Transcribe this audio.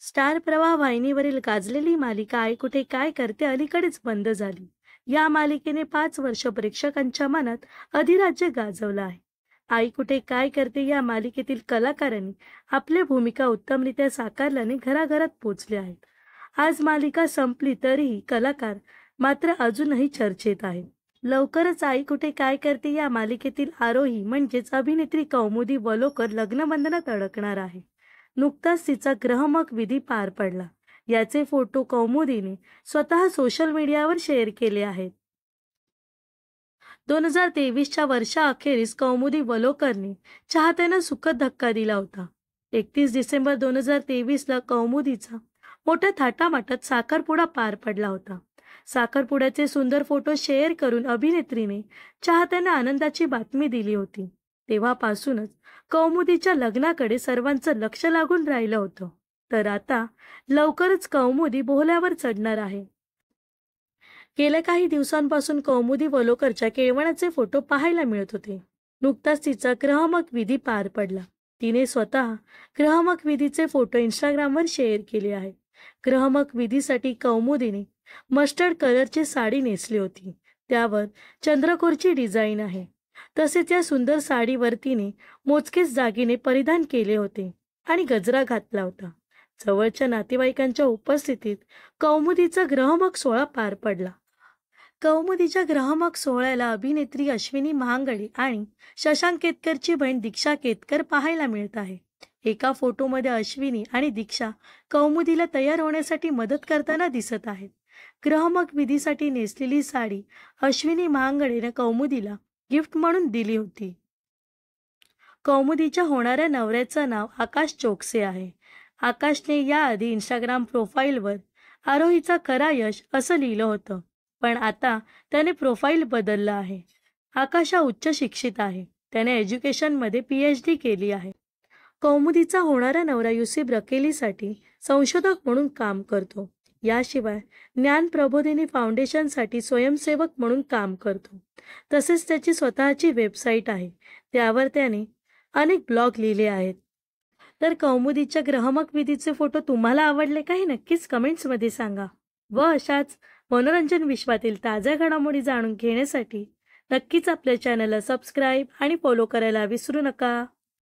Star प्रवाह वाहिनीवरील गाजलेली मालिका आई कुठे काय करते अलीकडेच बंद झाली. या मालिकेने 5 वर्ष प्रेक्षकांच्या मनात अधिराज्य गाजवलं आहे. आई कुठे काय करते या मालिकेतील कलाकारांनी आपल्या भूमिका उत्तमरित्या साकारल्याने घराघरात पोचले आहेत. आज मालिका संपली तरीही कलाकार मात्र अजूनही चर्चेत आहेत. लवकरच आई कुठे काय करते या मालिकेतील आरोही म्हणजेच अभिनेत्री कौमुदी वलोकर लग्नबंधनात अडकणार आहे. नुकताच तिचा ग्रहमक विधी पार पडला. याचे फोटो कौमुदीने स्वतः सोशल मीडियावर शेअर केले आहेत. 2023च्या वर्षाअखेरीस कौमुदी वलोकरने चाहत्यांना सुखद धक्का दिला होता. 31 डिसेंबर 2023ला कौमुदीचा मोठ्या थाटामाटात साखरपुडा पार पडला होता. साखरपुड्याचे सुंदर फोटो शेअर करून अभिनेत्रीने चाहत्यांना आनंदाची बातमी दिली होती. तेव्हापासूनच कौमुदीच्या लग्नाकडे सर्वांचं लक्ष लागून राहिलं होतं. तर आता लवकरच कौमुदी बोहल्यावर चढणार आहे. गेल्या काही दिवसांपासून कौमुदी वलोकरच्या केळवणाचे फोटो पाहायला मिळत होते. नुकताच तिचा ग्रहमक विधी पार पडला. तिने स्वतः ग्रहमक विधीचे फोटो इंस्टाग्रामवर शेअर केले आहेत. ग्रहमक विधीसाठी कौमुदीने मस्टर्ड कलरची साडी नेसली होती. त्यावर चंद्रकोरची डिझाईन आहे. तसेच या सुंदर साडीवर तिने मोजकेच दागिने परिधान केले होते आणि गजरा घातला होता. जवळच्या नातेवाईकांच्या उपस्थितीत कौमुदीचा ग्रहमक सोहळा पार पडला. कौमुदीच्या ग्रहमक सोहळ्याला अभिनेत्री अश्विनी महांगडे आणि शशांक केतकरची बहीण दीक्षा केतकर पाहायला मिळत आहे. एका फोटोमध्ये अश्विनी आणि दीक्षा कौमुदीला तयार होण्यासाठी मदत करताना दिसत आहेत. ग्रहमक विधीसाठी नेसलेली साडी अश्विनी महांगडेने कौमुदीला गिफ्ट म्हणून दिली होती. कौमुदीच्या होणाऱ्या नवऱ्याचं नाव आकाश चोक्से आहे. आकाशने याआधी इंस्टाग्राम प्रोफाईलवर आरोहीचा खरा यश असं लिहिलं होतं, पण आता त्याने प्रोफाईल बदललं आहे. आकाश हा उच्च शिक्षित आहे. त्याने एज्युकेशनमध्ये PhD केली आहे. कौमुदीचा होणारा नवरा युसिफ रकेलीसाठी संशोधक म्हणून काम करतो. याशिवाय ज्ञान प्रबोधिनी फाउंडेशनसाठी स्वयंसेवक म्हणून काम करतो. तसेच त्याची स्वतःची वेबसाईट आहे. त्यावर त्याने अनेक ब्लॉग लिहिले आहेत. तर कौमुदीच्या ग्रहमक विधीचे फोटो तुम्हाला आवडले का हे नक्कीच कमेंट्समध्ये सांगा. व अशाच मनोरंजन विश्वातील ताज्या घडामोडी जाणून घेण्यासाठी नक्कीच आपल्या चॅनलला सबस्क्राईब आणि फॉलो करायला विसरू नका.